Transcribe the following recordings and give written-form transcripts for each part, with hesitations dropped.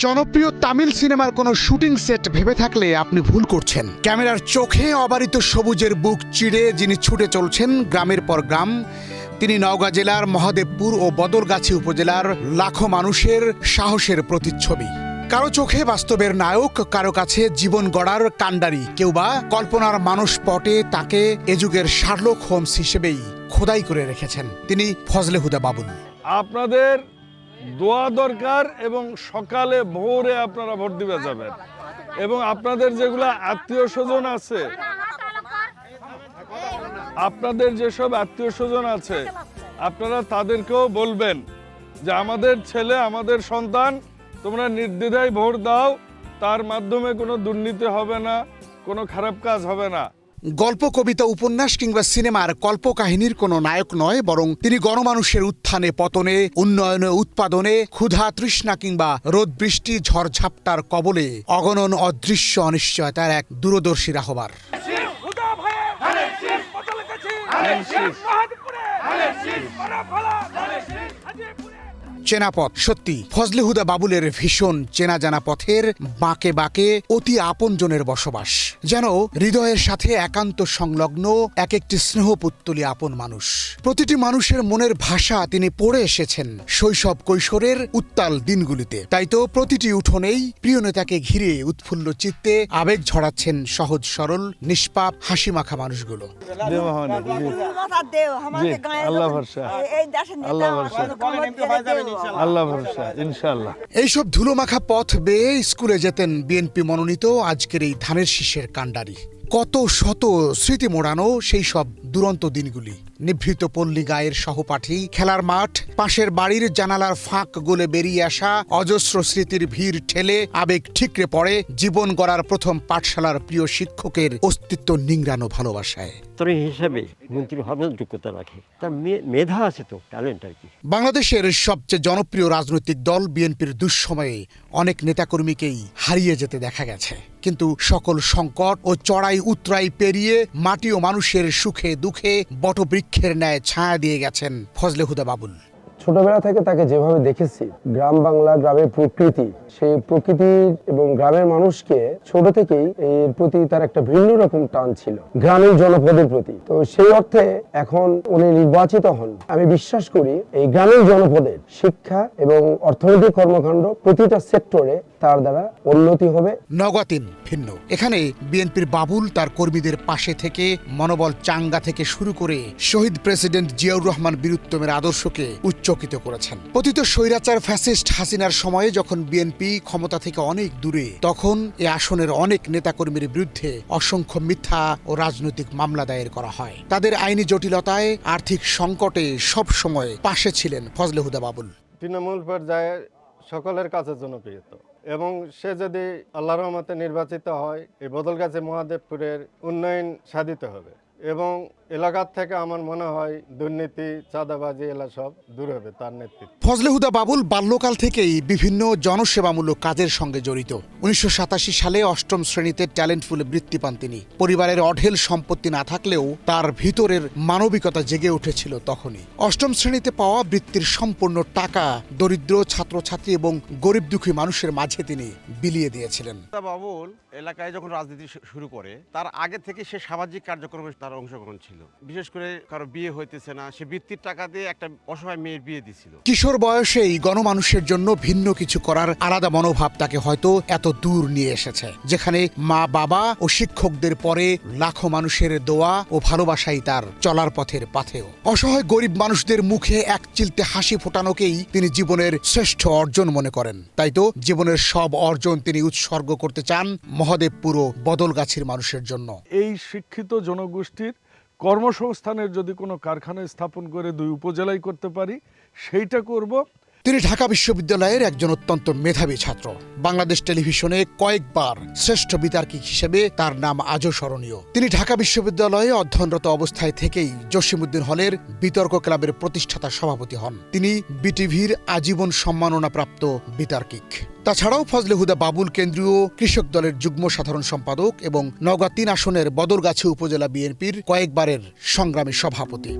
জনপ্রিয় তামিল সিনেমার কোনো শুটিং সেট ভেবে থাকলে আপনি ভুল করছেন। ক্যামেরার চোখে অবারিত সবুজের বুক চিড়ে যিনি ছুটে চলছেন গ্রামের পর গ্রাম, তিনি নওগাঁ জেলার মহাদেবপুর ও বদলগাছি উপজেলার লাখো মানুষের সাহসের প্রতিচ্ছবি। কারো চোখে বাস্তবের নায়ক, কারো কাছে জীবন গড়ার কাণ্ডারি, কেউ বা কল্পনার মানুষ পটে তাকে এ যুগের শার্লক হোমস হিসেবেই খোদাই করে রেখেছেন তিনি ফজলে হুদা বাবুল। আপনাদের দোয়া দরকার এবং সকালে ভোরে আপনারা ভোট দিতে যাবেন এবং আপনাদের যেগুলো আত্মীয় স্বজন আছে, আপনাদের যেসব আত্মীয় স্বজন আছে আপনারা তাদেরকেও বলবেন যে আমাদের ছেলে, আমাদের সন্তান, তোমরা নির্দ্বিধায় ভোট দাও, তার মাধ্যমে কোনো দুর্নীতি হবে না, কোনো খারাপ কাজ হবে না। গল্প, কবিতা, উপন্যাস কিংবা সিনেমার কল্পকাহিনীর কোনো নায়ক নয়, বরং তিনি গণমানুষের উত্থানে পতনে, উন্নয়নে, উৎপাদনে, ক্ষুধা তৃষ্ণা কিংবা রোদ বৃষ্টি ঝড়ঝাপটার কবলে অগণন অদৃশ্য অনিশ্চয়তার এক দূরদর্শী রাহবার। চেনা পথ, সত্যি ফজলে হুদা বাবুলের ভীষণ চেনা জানা পথের বাঁকে বাঁকে অতি আপনজনের বসবাস, যেন হৃদয়ের সাথে একান্ত সংলগ্ন এক একটি স্নেহপুত্তলি আপন মানুষ। প্রতিটি মানুষের মনের ভাষা তিনি পড়ে এসেছেন শৈশব কৈশোরের উত্তাল দিনগুলিতে। তাই তো প্রতিটি উঠোনেই প্রিয় নেতাকে ঘিরে উৎফুল্ল চিত্তে আবেগ ঝরাচ্ছেন সহজ সরল নিষ্পাপ হাসি মাখা মানুষগুলো। এইসব ধুলোমাখা পথ বেয়ে স্কুলে যেতেন বিএনপি মনোনীত আজকের এই ধানের শীষের কাণ্ডারি। কত শত স্মৃতি মোড়ানো সেই সব দুরন্ত দিনগুলি, নিভৃত পল্লী গায়ের সহপাঠী, খেলার মাঠ, পাশের বাড়ির জানালার ফাঁক গলে বেরিয়ে আসা অজস্র স্মৃতির ভিড় ঠেলে আবেগ ঠিকরে পড়ে জীবন গড়ার প্রথম পাঠশালার প্রিয় শিক্ষকের অস্তিত্ব নিংড়ানো ভালোবাসায়। তরুণ হিসাবে মন্ত্রী হওয়ার যোগ্যতা রাখে, তার মেধা আছে, তো ট্যালেন্ট আর কি। বাংলাদেশের সবচেয়ে জনপ্রিয় রাজনৈতিক দল বিএনপির দুঃসময়ে অনেক নেতাকর্মীকেই হারিয়ে যেতে দেখা গেছে, কিন্তু সকল সংকট ও চড়াই উতরাই পেরিয়ে মাটি ও মানুষের সুখে দুঃখে বটবৃক্ষের ন্যায় ছায়া দিয়ে গেছেন ফজলে হুদা বাবুল। ছোটবেলা থেকে তাকে যেভাবে দেখেছি, গ্রাম বাংলা, গ্রামের প্রকৃতি, সেই প্রকৃতি এবং গ্রামের মানুষকে ছোট থেকেই এর প্রতি তার একটা ভিন্ন রকম টান ছিল, গ্রামীণ জনপদের প্রতি। তো সেই অর্থে এখন উনি নির্বাচিত হন, আমি বিশ্বাস করি এই গ্রামীণ জনপদের শিক্ষা এবং অর্থনৈতিক কর্মকাণ্ড প্রতিটা সেক্টরে তার দ্বারা উন্নতি হবে। নওগাঁ ৩ ভিন্ন। এখানে বিএনপির বাবুল তার কর্মীদের পাশে থেকে মনোবল চাঙ্গা থেকে শুরু করে শহীদ প্রেসিডেন্ট জিয়াউর রহমান বীরুত্তমের আদর্শকে উচ্চকিত করেছেন। পতিত স্বৈরাচার ফ্যাসিস্ট হাসিনার সময়ে যখন বিএনপি ক্ষমতা থেকে অনেক দূরে, তখন এ আসনের অনেক নেতাকর্মীর বিরুদ্ধে অসংখ্য মিথ্যা ও রাজনৈতিক মামলা দায়ের করা হয়। তাদের আইনি জটিলতায়, আর্থিক সংকটে সব সময় পাশে ছিলেন ফজলে হুদা বাবুল। তৃণমূল পর্যায়ে সকলের কাছে জনপ্রিয়, এবং সে যদি আল্লাহর রহমতে নির্বাচিত হয়, এই বদলগাছি মহাদেবপুরের উন্নয়ন সাধিত হবে এবং এলাকার থেকে আমার মনে হয় দুর্নীতি, চাঁদাবাজি এলা সব দূর হবে তার নেতৃত্বে। ফজলে হুদা বাবুল বাল্যকাল থেকেই বিভিন্ন জনসেবামূলক কাজের সঙ্গে জড়িত। 1987 সালে 8ম শ্রেণীতে ট্যালেন্ট পুলে বৃত্তি পান তিনি। পরিবারের অঢেল সম্পত্তি না থাকলেও তার ভিতরের মানবিকতা জেগে উঠেছিল তখনই। 8ম শ্রেণীতে পাওয়া বৃত্তির সম্পূর্ণ টাকা দরিদ্র ছাত্রছাত্রী এবং গরিব দুঃখী মানুষের মাঝে তিনি বিলিয়ে দিয়েছিলেন। বাবুল এলাকায় যখন রাজনীতি শুরু করে, তার আগে থেকে সে সামাজিক কার্যক্রমে তার অংশগ্রহণ ছিল। বিশেষ করে কারো বিয়ে হইতেছে না, সে বৃত্তির টাকা দিয়ে একটা অসহায় মেয়ের বিয়ে দিছিল। কিশোর বয়সেই গণমানুষের জন্য ভিন্ন কিছু করার আলাদা মনোভাব তাকে হয়তো এত দূর নিয়ে এসেছে, যেখানে মা বাবা ও শিক্ষকদের পরে লাখো মানুষের দোয়া ও ভালোবাসাই তার চলার পথের পাথেয়। অসহায় গরিব মানুষদের মুখে এক চিলতে হাসি ফোটানোকেই তিনি জীবনের শ্রেষ্ঠ অর্জন মনে করেন। তাই তো জীবনের সব অর্জন তিনি উৎসর্গ করতে চান মহাদেবপুর ও বদলগাছির মানুষের জন্য। এই শিক্ষিত জনগোষ্ঠীর কর্মসংস্থানের যদি কোনো কারখানা স্থাপন করে 2 উপজেলায় করতে পারি, সেইটা করব। তিনি ঢাকা বিশ্ববিদ্যালয়ের একজন অত্যন্ত মেধাবী ছাত্র। বাংলাদেশ টেলিভিশনে কয়েকবার শ্রেষ্ঠ বিতার্কিক হিসেবে তার নাম আজও স্মরণীয়। তিনি ঢাকা বিশ্ববিদ্যালয়ে অধ্যয়নরত অবস্থায় থেকেই জসিমউদ্দিন হলের বিতর্ক ক্লাবের প্রতিষ্ঠাতা সভাপতি হন। তিনি বিটিভির আজীবন সম্মাননাপ্রাপ্ত বিতার্কিক। তাছাড়াও ফজলে হুদা বাবুল কেন্দ্রীয় কৃষক দলের যুগ্ম সাধারণ সম্পাদক এবং নওগাঁ 3 আসনের বদলগাছি উপজেলা বিএনপির কয়েকবারের সংগ্রামী সভাপতি।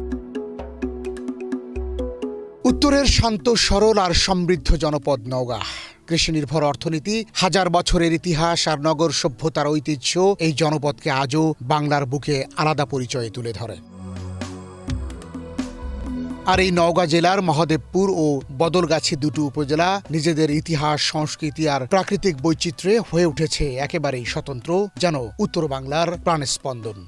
উত্তরের শান্ত সরল আর সমৃদ্ধ জনপদ নওগাঁ। কৃষি নির্ভর অর্থনীতি, হাজার বছরের ইতিহাস আর নগর সভ্যতার ঐতিহ্য এই জনপদকে আজও বাংলার বুকে আলাদা পরিচয়ে তুলে ধরে। আর এই নওগাঁ জেলার মহাদেবপুর ও বদলগাছি দুটো উপজেলা নিজেদের ইতিহাস, সংস্কৃতি আর প্রাকৃতিক বৈচিত্র্যে হয়ে উঠেছে একেবারেই স্বতন্ত্র, যেন উত্তর বাংলার প্রাণস্পন্দন।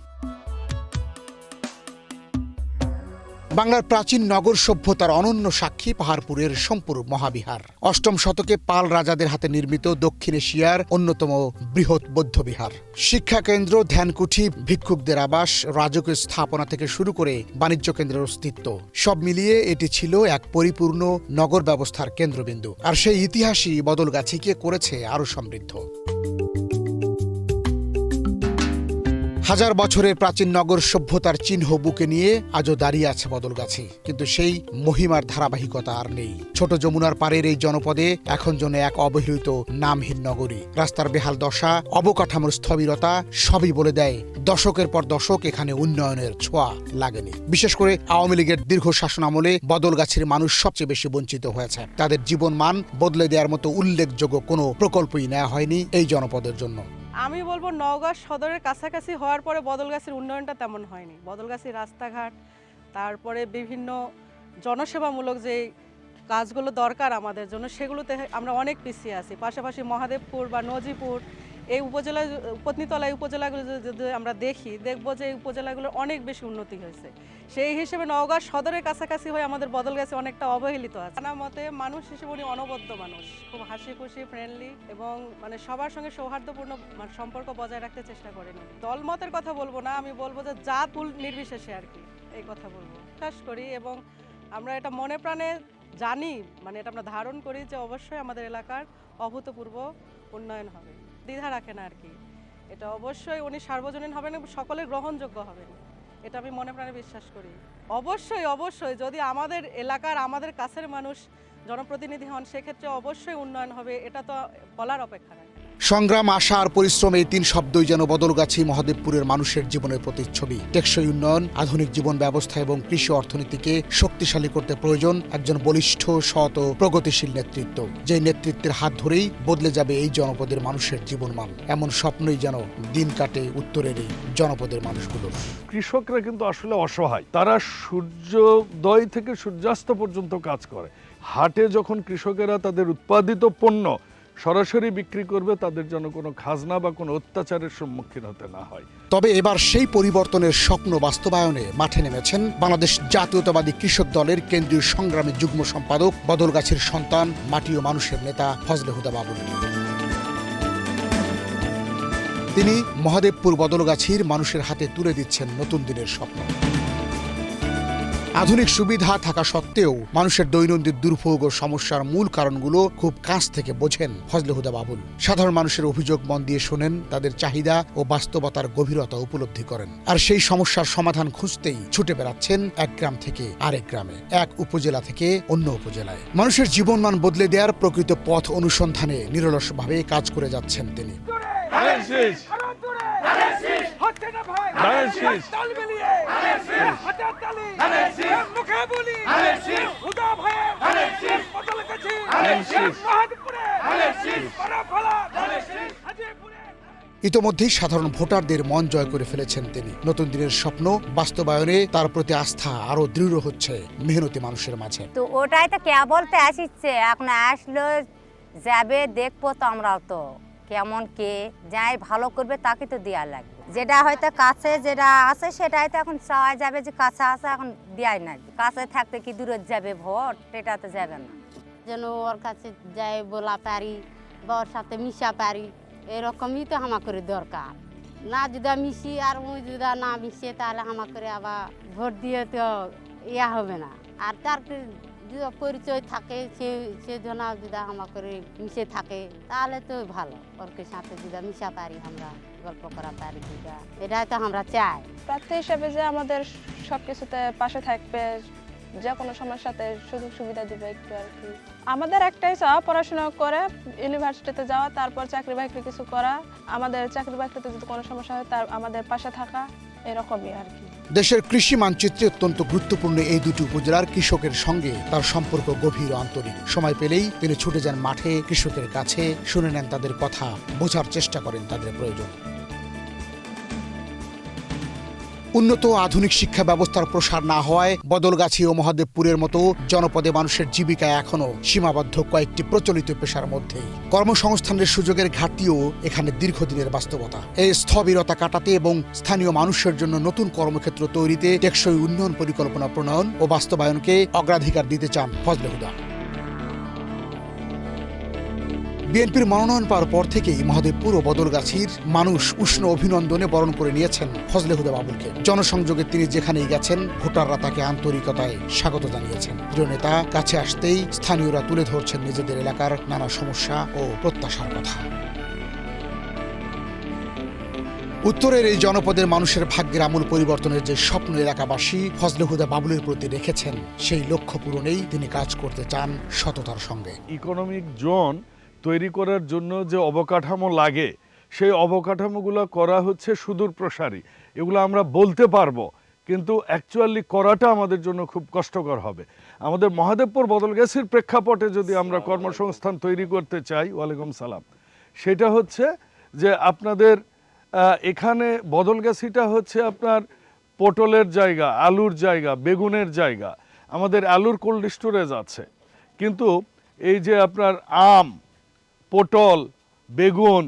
বাংলার প্রাচীন নগর সভ্যতার অনন্য সাক্ষী পাহাড়পুরের সোমপুর মহাবিহার। ৮ম শতকে পাল রাজাদের হাতে নির্মিত দক্ষিণ এশিয়ার অন্যতম বৃহৎ বৌদ্ধবিহার। শিক্ষা কেন্দ্র, ধ্যানকুঠি, ভিক্ষুকদের আবাস, রাজকীয় স্থাপনা থেকে শুরু করে বাণিজ্য কেন্দ্রের অস্তিত্ব, সব মিলিয়ে এটি ছিল এক পরিপূর্ণ নগর ব্যবস্থার কেন্দ্রবিন্দু। আর সেই ইতিহাসই বদলগাছিকে করেছে আরও সমৃদ্ধ। হাজার বছরের প্রাচীন নগর সভ্যতার চিহ্ন বুকে নিয়ে আজও দাঁড়িয়ে আছে বদলগাছি, কিন্তু সেই মহিমার ধারাবাহিকতা আর নেই। ছোট যমুনার পাড়ের এই জনপদে এখন যেন এক অবহেলিত নামহীন নগরী। রাস্তার বেহাল দশা, অবকাঠামোর স্থবিরতা সবই বলে দেয় দশকের পর দশক এখানে উন্নয়নের ছোঁয়া লাগেনি। বিশেষ করে আওয়ামী লীগের দীর্ঘ শাসন আমলে বদলগাছির মানুষ সবচেয়ে বেশি বঞ্চিত হয়েছে। তাদের জীবনমান বদলে দেওয়ার মতো উল্লেখযোগ্য কোনো প্রকল্পই নেওয়া হয়নি এই জনপদের জন্য। আমি বলবো নওগাঁ সদরের কাছাকাছি হওয়ার পরে বদলগাছির উন্নয়নটা তেমন হয়নি। বদলগাছির রাস্তাঘাট, তারপরে বিভিন্ন জনসেবামূলক যে কাজগুলো দরকার আমাদের জন্য, সেগুলোতে আমরা অনেক পিছিয়ে আছি। পাশাপাশি মহাদেবপুর বা নজিপুর এই উপজেলা, পত্নীতলা এই উপজেলাগুলো যদি আমরা দেখব যে এই উপজেলাগুলোর অনেক বেশি উন্নতি হয়েছে। সেই হিসেবে নওগাঁ সদরের কাছাকাছি হয়ে আমাদের বদলগাছি অনেকটা অবহেলিত আছে। আমার মতে মানুষ হিসেবে উনি অনবদ্য মানুষ, খুব হাসি খুশি, ফ্রেন্ডলি এবং সবার সঙ্গে সৌহার্দ্যপূর্ণ সম্পর্ক বজায় রাখতে চেষ্টা করেন। দলমতের কথা বলবো না, আমি বলবো যে জাত কুল নির্বিশেষে আর কি এই কথা বলবো। বিশ্বাস করি এবং আমরা এটা মনে প্রাণে জানি, এটা আমরা ধারণ করি যে অবশ্যই আমাদের এলাকার অভূতপূর্ব উন্নয়ন হবে। দ্বিধা রাখে না আর কি। এটা অবশ্যই উনি সার্বজনীন হবেন এবং সকলের গ্রহণযোগ্য হবেন, এটা আমি মনে প্রাণে বিশ্বাস করি। অবশ্যই যদি আমাদের এলাকার, আমাদের কাছের মানুষ জনপ্রতিনিধি হন, সেক্ষেত্রে অবশ্যই উন্নয়ন হবে, এটা তো বলার অপেক্ষা রাখে। সংগ্রাম, আশা আর পরিশ্রম, এই তিন শব্দই যেন বদলগাছি মহাদেবপুরের মানুষের জীবনের প্রতিচ্ছবি। টেকসই উন্নয়ন, আধুনিক জীবন ব্যবস্থা এবং কৃষি অর্থনীতিকে শক্তিশালী করতে প্রয়োজন একজন বলিষ্ঠ, সৎ ও প্রগতিশীল নেতৃত্ব। যে নেতৃত্বের হাত ধরেই বদলে যাবে এই জনপদের মানুষের জীবনমান, এমন স্বপ্নই যেন দিন কাটে উত্তরের এই জনপদের মানুষগুলোর। কৃষকরা কিন্তু আসলে অসহায়। তারা সূর্যোদয় থেকে সূর্যাস্ত পর্যন্ত কাজ করে। হাটে যখন কৃষকেরা তাদের উৎপাদিত পণ্য সরাসরি বিক্রি করবে, তাদের জন্য কোনো খাজনা বা কোনো অত্যাচারের সম্মুখীন হতে না হয়। তবে এবার সেই পরিবর্তনের স্বপ্ন বাস্তবায়নে মাঠে নেমেছেন বাংলাদেশ জাতীয়তাবাদী কৃষক দলের কেন্দ্রীয় সংগ্রামী যুগ্ম সম্পাদক, বদলগাছির সন্তান, মাটি ও মানুষের নেতা ফজলে হুদা বাবুল। তিনি মহাদেবপুর বদলগাছির মানুষের হাতে তুলে দিচ্ছেন নতুন দিনের স্বপ্ন। আধুনিক সুবিধা থাকা সত্ত্বেও মানুষের দৈনন্দিন দুর্ভোগ ও সমস্যার মূল কারণগুলো খুব কাছ থেকে বোঝেন ফজলে হুদা বাবুল। সাধারণ মানুষের অভিযোগ মন দিয়ে শোনেন, তাদের চাহিদা ও বাস্তবতার গভীরতা উপলব্ধি করেন। আর সেই সমস্যার সমাধান খুঁজতেই ছুটে বেড়াচ্ছেন এক গ্রাম থেকে আরেক গ্রামে, এক উপজেলা থেকে অন্য উপজেলায়। মানুষের জীবনমান বদলে দেওয়ার প্রকৃত পথ অনুসন্ধানে নিরলসভাবে কাজ করে যাচ্ছেন তিনি। ইতোমধ্যেই সাধারণ ভোটারদের মন জয় করে ফেলেছেন তিনি। নতুন দিনের স্বপ্ন বাস্তবায়নে তার প্রতি আস্থা আরো দৃঢ় হচ্ছে মেহনতি মানুষের মাঝে। তো ওটাই তো কে বলতে আসছে, এখন আসলো যাবে, দেখবো তো আমরাও তো কেমন কে যাই ভালো করবে তাকে তো দেওয়া লাগবে। যেটা হয়তো কাছে যেটা আছে সেটাই তো এখন চাওয়া যাবে, যে কাছে আছে এখন দেওয়াই না। কাছে থাকতে কি দূরে যাবে ভোট, সেটা তো যাবে না। যেন ওর কাছে যাই বলা পারি বা ওর সাথে মিশা পারি, এরকমই তো হামা করে দরকার। না যদি মিশি আর ওই যদি না মিশে, তাহলে হামা করে আবার ভোট দিয়ে তো ইয়া হবে না। আর তার যদি পরিচয় থাকে, সে জন্য যদি হামা করে মিশে থাকে, তাহলে তো ভালো। ওর সাথে যদি মিশা পারি, আমরা গল্প করা পারি, এটাই তো আমরা চাই। প্রার্থী হিসেবে যে আমাদের সব কিছুতে পাশে থাকবে, যে কোনো সমস্যাতে সুযোগ সুবিধা দিবে একটু আর কি। আমাদের একটাই চাওয়া, পড়াশোনা করে ইউনিভার্সিটিতে যাওয়া, তারপর চাকরি বাকরি কিছু করা। আমাদের চাকরি বাকরিতে যদি কোনো সমস্যা হয়, তার আমাদের পাশে থাকা, এরকমই আর কি। দেশের কৃষি মানচিত্রে অত্যন্ত গুরুত্বপূর্ণ এই দুটি উপজেলার কৃষকের সঙ্গে তার সম্পর্ক গভীর ও আন্তরিক। সময় পেলেই তিনি ছুটে যান মাঠে, কৃষকের কাছে, শুনে নেন তাদের কথা, বোঝার চেষ্টা করেন তাদের প্রয়োজন। উন্নত আধুনিক শিক্ষা ব্যবস্থার প্রসার না হওয়ায় বদলগাছি ও মহাদেবপুরের মতো জনপদে মানুষের জীবিকা এখনো সীমাবদ্ধ কয়েকটি প্রচলিত পেশার মধ্যেই। কর্মসংস্থানের সুযোগের ঘাটতিও এখানে দীর্ঘদিনের বাস্তবতা। এই স্থবিরতা কাটাতে এবং স্থানীয় মানুষের জন্য নতুন কর্মক্ষেত্র তৈরিতে টেকসই উন্নয়ন পরিকল্পনা প্রণয়ন ও বাস্তবায়নকে অগ্রাধিকার দিতে চান ফজলে হুদা। বিএনপির মনোনয়ন পাওয়ার পর থেকেই মহাদেবপুর ও বদলগাছির মানুষ উষ্ণ অভিনন্দনে বরণ করে নিয়েছেন ফজলে হুদা বাবুলকে। জনসংযোগে তিনি যেখানেই গেছেন, ভোটাররা তাকে আন্তরিকতায় স্বাগত জানিয়েছেন। প্রিয় নেতা কাছে আসতেই স্থানীয়রা তুলে ধরছেন নিজেদের এলাকার নানা সমস্যা ও প্রত্যাশার কথা। উত্তরের এই জনপদের মানুষের ভাগ্যের আমূল পরিবর্তনের যে স্বপ্ন এলাকাবাসী ফজলে হুদা বাবুলের প্রতি রেখেছেন, সেই লক্ষ্য পূরণেই তিনি কাজ করতে চান সততার সঙ্গে। ইকোনমিক জোন তৈরি করার জন্য যে অবকাঠামো লাগে, সেই অবকাঠামোগুলো করা হচ্ছে সুদূর প্রসারী। এগুলো আমরা বলতে পারবো, কিন্তু অ্যাকচুয়ালি করাটা আমাদের জন্য খুব কষ্টকর হবে। আমাদের মহাদেবপুর বদলগাছির প্রেক্ষাপটে যদি আমরা কর্মসংস্থান তৈরি করতে চাই, ওয়ালাইকুম সালাম, সেটা হচ্ছে যে আপনাদের এখানে বদলগাছিটা হচ্ছে আপনার পটলের জায়গা, আলুর জায়গা, বেগুনের জায়গা। আমাদের আলুর কোল্ড স্টোরেজ আছে, কিন্তু এই যে আপনার আম, পটল, বেগুন,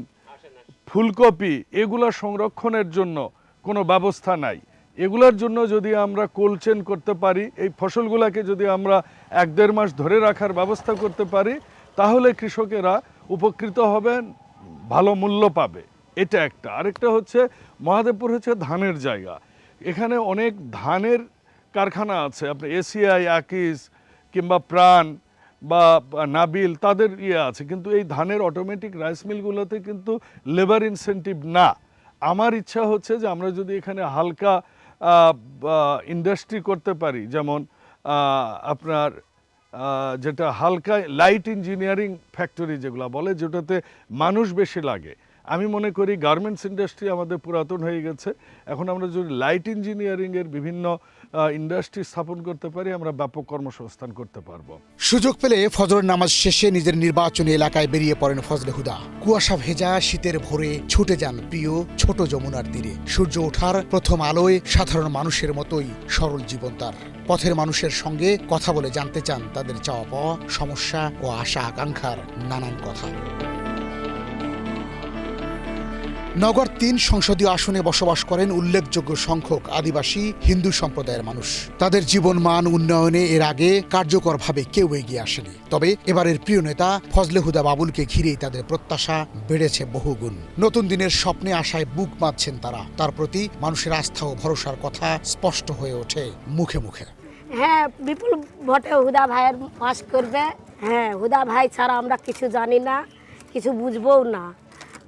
ফুলকপি, এগুলো সংরক্ষণের জন্য কোনো ব্যবস্থা নাই। এগুলোর জন্য যদি আমরা কোল্ড চেইন করতে পারি, এই ফসলগুলোকে যদি আমরা 1-1.5 মাস ধরে রাখার ব্যবস্থা করতে পারি, তাহলে কৃষকেরা উপকৃত হবেন, ভালো মূল্য পাবে। এটা একটা। আরেকটা হচ্ছে মহাদেবপুর হচ্ছে ধানের জায়গা। এখানে অনেক ধানের কারখানা আছে, আপনার এসিআই, আকিস কিংবা প্রাণ বা নাবিল, তাদের আছে, কিন্তু এই ধানের অটোমেটিক রাইস মিলগুলোতে কিন্তু লেবার ইনসেন্টিভ না। আমার ইচ্ছা হচ্ছে যে আমরা যদি এখানে হালকা ইন্ডাস্ট্রি করতে পারি, যেমন আপনার যেটা হালকা লাইট ইঞ্জিনিয়ারিং ফ্যাক্টরি যেগুলো বলে, যেটাতে মানুষ বেশি লাগে। আমি মনে করি গার্মেন্টস ইন্ডাস্ট্রি আমাদের পুরাতন হয়ে গেছে। এখন আমরা যদি লাইট ইঞ্জিনিয়ারিংয়ের বিভিন্ন ইন্ডাস্ট্রি স্থাপন করতে পারি, আমরা ব্যাপক কর্মসংস্থান করতে পারবো। সুযোগ পেলে ফজরের নামাজ শেষে নিজের নির্বাচনী এলাকায় বেরিয়ে পড়েন ফজলে হুদা। কুয়াশা ভেজা শীতের ভোরে ছুটে যান প্রিয় ছোট যমুনার তীরে। সূর্য ওঠার প্রথম আলোয় সাধারণ মানুষের মতোই সরল জীবন তার। পথের মানুষের সঙ্গে কথা বলে জানতে চান তাদের চাওয়া পাওয়া, সমস্যা ও আশা আকাঙ্ক্ষার নানান কথা। নগর 3 সংসদীয় আসনে বসবাস করেন উল্লেখযোগ্য সংখ্যক আদিবাসী হিন্দু সম্প্রদায়ের মানুষ। তাদের জীবনমান উন্নয়নে এর আগে কার্যকরভাবে কেউ এগিয়ে আসেনি। তবে এবারের প্রিয় নেতা ফজলে হুদা বাবুলকে ঘিরেই তাদের প্রত্যাশা বেড়েছে বহুগুণ। নতুন দিনের স্বপ্নে আশায় বুক বাঁধছেন তারা। তার প্রতি মানুষের আস্থা ও ভরসার কথা স্পষ্ট হয়ে ওঠে মুখে মুখে। হ্যাঁ, বিপুল ভোটে হুদা ভাইয়ের পাস করবে। হ্যাঁ, হুদা ভাই ছাড়া আমরা কিছু জানি না, কিছু বুঝবও না।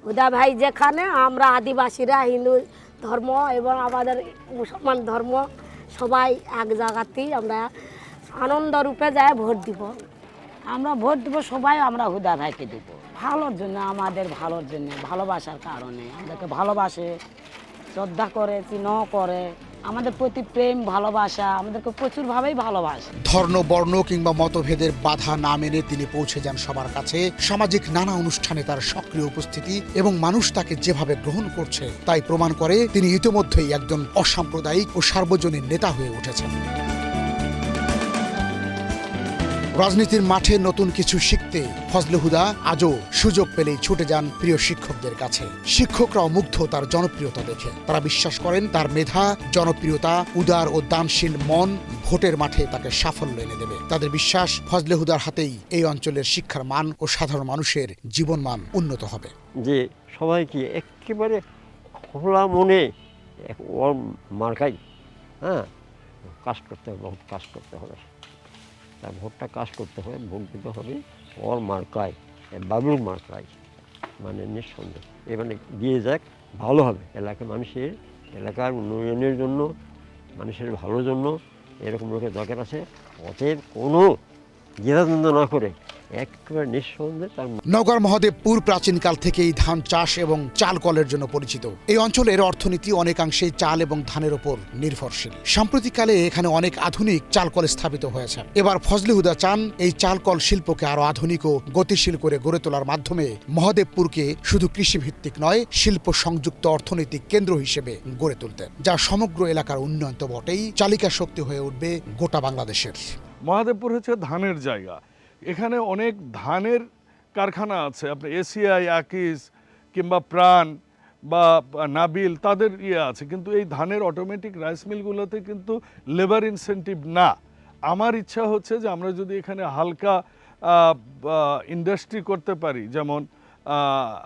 হুদা ভাই যেখানে, আমরা আদিবাসীরা হিন্দু ধর্ম এবং আমাদের মুসলমান ধর্ম সবাই এক জায়গাতেই আমরা আনন্দ রূপে যায় ভোট দিব। আমরা ভোট দেবো, সবাই আমরা হুদা ভাইকে দেবো, ভালোর জন্য, আমাদের ভালোর জন্য, ভালোবাসার কারণে। আমাদেরকে ভালোবাসে, শ্রদ্ধা করে, স্নেহ করে, আমাদের প্রতি প্রেম ভালোবাসা, আমাদেরকে প্রচুরভাবেই ভালোবাসে। ধর্ম, বর্ণ কিংবা মতভেদের বাধা না মেনে তিনি পৌঁছে যান সবার কাছে। সামাজিক নানা অনুষ্ঠানে তার সক্রিয় উপস্থিতি এবং মানুষ তাকে যেভাবে গ্রহণ করছে, তাই প্রমাণ করে তিনি ইতিমধ্যেই একজন অসাম্প্রদায়িক ও সার্বজনীন নেতা হয়ে উঠেছেন। রাজনীতির মাঠে নতুন কিছু শিখতে ফজলে হুদা আজও সুযোগ পেলেই ছুটে যান প্রিয় শিক্ষকদের কাছে। শিক্ষকরাও মুগ্ধ তার জনপ্রিয়তা দেখে। তারা বিশ্বাস করেন তার মেধা, জনপ্রিয়তা, উদার ও দানশীল মন ভোটের মাঠে তাকে সাফল্য এনে দেবে। তাদের বিশ্বাস ফজলে হুদার হাতেই এই অঞ্চলের শিক্ষার মান ও সাধারণ মানুষের জীবনমান উন্নত হবে। যে সবাইকে একেবারে খোলা মনে ওর মার্কাই কাজ করতে হবে, বহুত কাজ করতে হবে। তার ভোটটা কাজ করতে হবে, ভোট দিতে হবে ওর মার্কায়, বাবুল মার্কায়, মানে নিঃসন্দেহ। মানে দিয়ে যাক, ভালো হবে। এলাকার উন্নয়নের জন্য, মানুষের ভালোর জন্য এরকম লোকের দরকার আছে। অতএব কোনো দ্বিধাদ্বন্দ্ব না করে একেবারে নিঃসন্দেহে তার নওগাঁর মহাদেবপুর প্রাচীনকাল থেকেই ধান চাষ এবং চাল কলের জন্য পরিচিত। এই অঞ্চলের অর্থনীতি অনেকাংশেই চাল এবং ধানের উপর নির্ভরশীল। সাম্প্রতিককালে এখানে অনেক আধুনিক চাল কল স্থাপিত হয়েছে। এবার ফজলে হুদা চান এই চাল কল শিল্পকে আরো আধুনিক ও গতিশীল করে গড়ে তোলার মাধ্যমে মহাদেবপুরকে শুধু কৃষিভিত্তিক নয়, শিল্প সংযুক্ত অর্থনৈতিক কেন্দ্র হিসেবে গড়ে তুলতে, যা সমগ্র এলাকার উন্নয়ন তো বটেই, চালিকা শক্তি হয়ে উঠবে গোটা বাংলাদেশের। মহাদেবপুর হচ্ছে ধানের জায়গা। এখানে অনেক ধানের কারখানা আছে, আপনার এসিআই, আকিজ কিংবা প্রাণ বা নাবিল, তাদের আছে, কিন্তু এই ধানের অটোমেটিক রাইস মিলগুলোতে কিন্তু লেবার ইনসেন্টিভ না। আমার ইচ্ছা হচ্ছে যে আমরা যদি এখানে হালকা ইন্ডাস্ট্রি করতে পারি, যেমন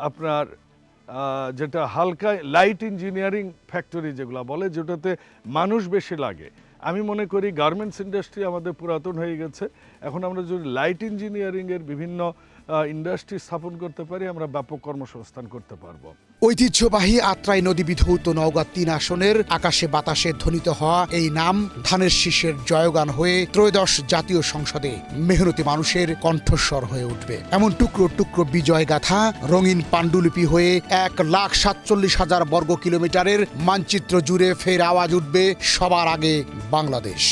আপনার যেটা হালকা লাইট ইঞ্জিনিয়ারিং ফ্যাক্টরি যেগুলো বলে, যেটাতে মানুষ বেশি লাগে। আমি মনে করি গার্মেন্টস ইন্ডাস্ট্রি আমাদের পুরাতন হয়ে গেছে। এখন আমরা যদি লাইট ইঞ্জিনিয়ারিংয়ের বিভিন্ন ইন্ডাস্ট্রি স্থাপন করতে পারি, আমরা ব্যাপক কর্মসংস্থান করতে পারবো। ঐতিহ্যবাহী আত্রাই নদী বিধৌত নওগাঁ ৩ আসনের আকাশে বাতাসে ধ্বনিত হওয়া এই নাম ধানের শীষের জয়গান হয়ে ত্রয়োদশ জাতীয় সংসদে মেহনতি মানুষের কণ্ঠস্বর হয়ে উঠবে। এমন টুকরো টুকরো বিজয় গাথা রঙিন পাণ্ডুলিপি হয়ে 1,47,000 বর্গ কিলোমিটারের মানচিত্র জুড়ে ফের আওয়াজ উঠবে সবার আগে বাংলাদেশ।